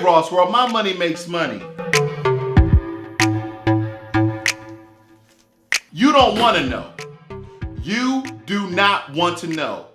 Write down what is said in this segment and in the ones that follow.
Ross World, my money makes money. You don't want to know. You do not want to know.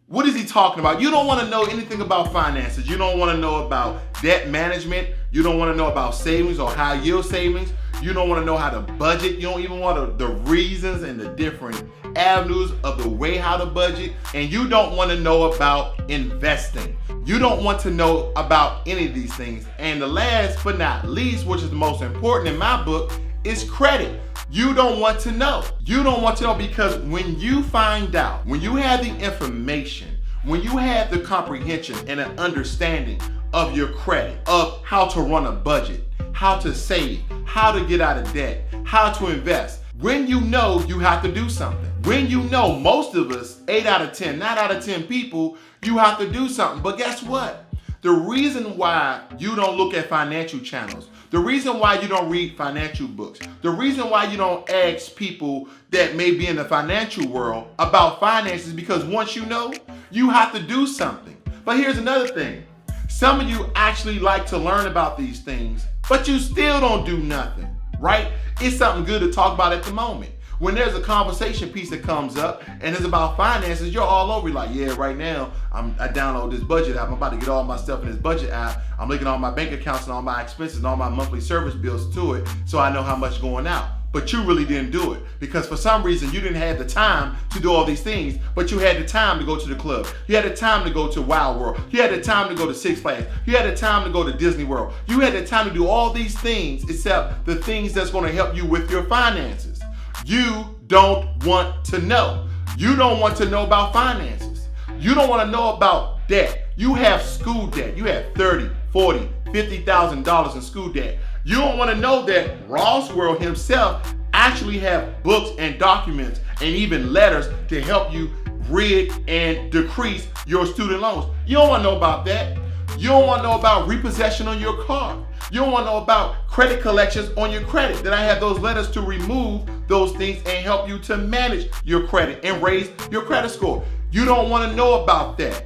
What is he talking about? You don't want to know anything about finances. You don't want to know about debt management. You don't want to know about savings or high yield savings. You don't want to know how to budget. You don't even want the reasons and the different avenues of the way how to budget. And you don't want to know about investing. You don't want to know about any of these things. And the last but not least, which is the most important in my book, is credit. You don't want to know. You don't want to know because when you find out, when you have the information, when you have the comprehension and an understanding of your credit, of how to run a budget, how to save, how to get out of debt, how to invest, when you know you have to do something. When you know, most of us, 8 out of 10, 9 out of 10 people, you have to do something. But guess what? The reason why you don't look at financial channels, the reason why you don't read financial books, the reason why you don't ask people that may be in the financial world about finances is because once you know, you have to do something. But here's another thing. Some of you actually like to learn about these things, but you still don't do nothing, right? It's something good to talk about at the moment. When there's a conversation piece that comes up and it's about finances, you're all over. You're like, yeah, right now, I download this budget app. I'm about to get all my stuff in this budget app. I'm looking at all my bank accounts and all my expenses and all my monthly service bills to it so I know how much going out. But you really didn't do it because for some reason you didn't have the time to do all these things, but you had the time to go to the club. You had the time to go to Wild World. You had the time to go to Six Flags. You had the time to go to Disney World. You had the time to do all these things except the things that's going to help you with your finances. You don't want to know. You don't want to know about finances. You don't want to know about debt. You have school debt. You have $30,000, $40,000, $50,000 in school debt. You don't want to know that Ross World himself actually have books and documents and even letters to help you rid and decrease your student loans. You don't want to know about that. You don't want to know about repossession on your car. You don't want to know about credit collections on your credit. Then I have those letters to remove those things and help you to manage your credit and raise your credit score. You don't want to know about that.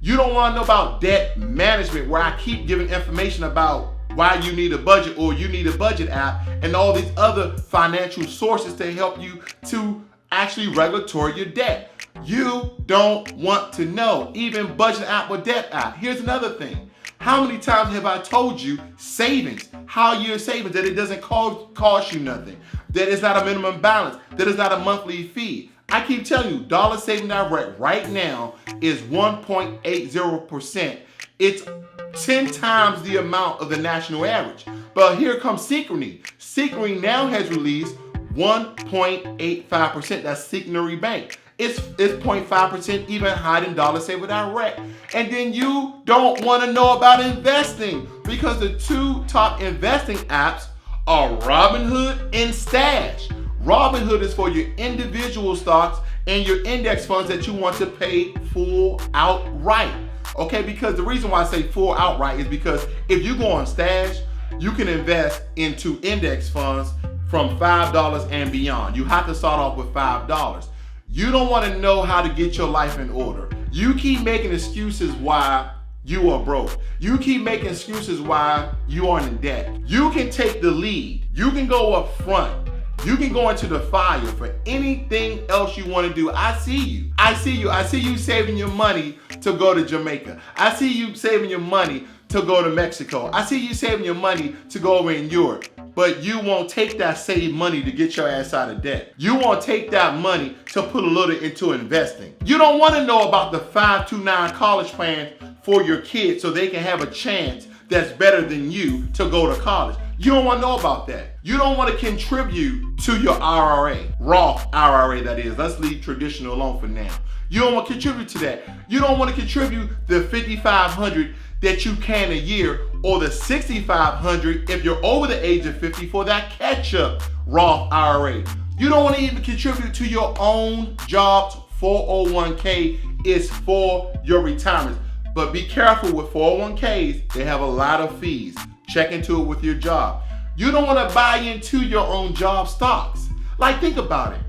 You don't want to know about debt management, where I keep giving information about why you need a budget or you need a budget app and all these other financial sources to help you to actually regulatory your debt. You don't want to know, even budget app or debt app. Here's another thing. How many times have I told you savings, how you're saving, that it doesn't cost you nothing, that it's not a minimum balance, that it's not a monthly fee? I keep telling you, Dollar Saving Direct right now is 1.80%. It's 10 times the amount of the national average. But here comes Synchrony. Synchrony now has released 1.85%. That's Synchrony Bank. It's 0.5% even higher than Dollar Saving Direct. And then you don't want to know about investing because the two top investing apps are Robinhood and Stash. Robinhood is for your individual stocks and your index funds that you want to pay full outright. Okay, because the reason why I say full outright is because if you go on Stash, you can invest into index funds from $5 and beyond. You have to start off with $5. You don't want to know how to get your life in order. You keep making excuses why you are broke. You keep making excuses why you are in debt. You can take the lead. You can go up front. You can go into the fire for anything else you want to do. I see you. I see you. I see you saving your money to go to Jamaica. I see you saving your money to go to Mexico. I see you saving your money to go over in Europe. But you won't take that saved money to get your ass out of debt. You won't take that money to put a little into investing. You don't want to know about the 529 college plan for your kids so they can have a chance that's better than you to go to college. You don't want to know about that. You don't want to contribute to your IRA, Roth IRA that is. Let's leave traditional alone for now. You don't want to contribute to that. You don't want to contribute the $5,500 that you can a year or the $6,500 if you're over the age of 50 for that catch-up Roth IRA. You don't want to even contribute to your own job's 401k. It's for your retirement. But be careful with 401ks. They have a lot of fees. Check into it with your job. You don't want to buy into your own job stocks. Like, think about it.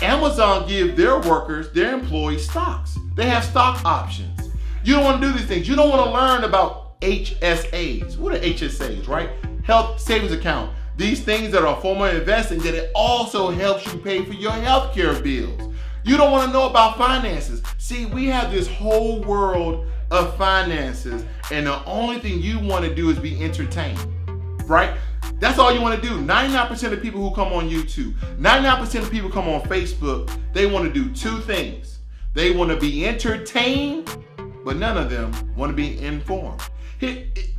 Amazon give their workers, their employees, stocks. They have stock options. You don't want to do these things. You don't want to learn about HSAs. What are HSAs, right? Health savings account. These things that are a form of investing that it also helps you pay for your healthcare bills. You don't want to know about finances. See, we have this whole world of finances, and the only thing you want to do is be entertained, right? That's all you want to do. 99% of people who come on YouTube, 99% of people come on Facebook, they want to do two things. They want to be entertained, but none of them want to be informed.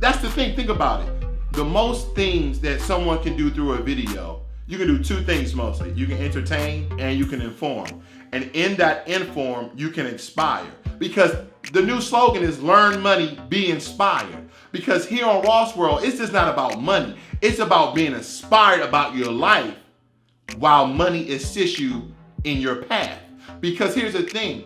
That's the thing. Think about it. The most things that someone can do through a video, you can do two things mostly. You can entertain and you can inform. And in that inform, you can inspire. Because the new slogan is learn money, be inspired. Because here on Ross World, it's just not about money. It's about being inspired about your life while money assists you in your path. Because here's the thing.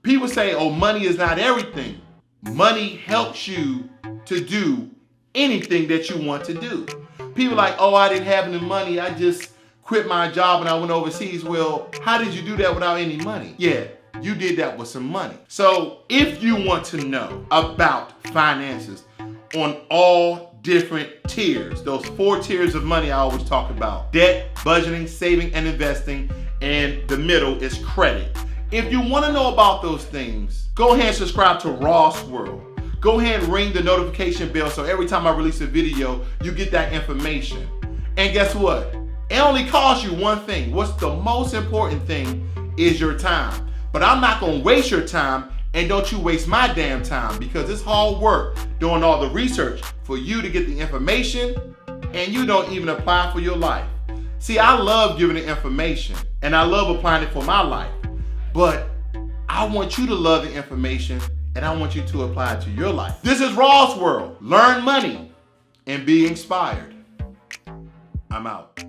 People say, oh, money is not everything. Money helps you to do anything that you want to do. People are like, oh, I didn't have any money. I just quit my job and I went overseas. Well, how did you do that without any money? Yeah, you did that with some money. So if you want to know about finances on all different tiers, those 4 tiers of money I always talk about: debt, budgeting, saving, and investing, and the middle is credit. If you want to know about those things, go ahead and subscribe to Ross World. Go ahead and ring the notification bell so every time I release a video, you get that information. And guess what? It only costs you one thing. What's the most important thing is your time. But I'm not going to waste your time, and don't you waste my damn time, because it's hard work doing all the research for you to get the information, and you don't even apply for your life. See, I love giving the information, and I love applying it for my life. But I want you to love the information, and I want you to apply it to your life. This is Ross World. Learn money and be inspired. I'm out.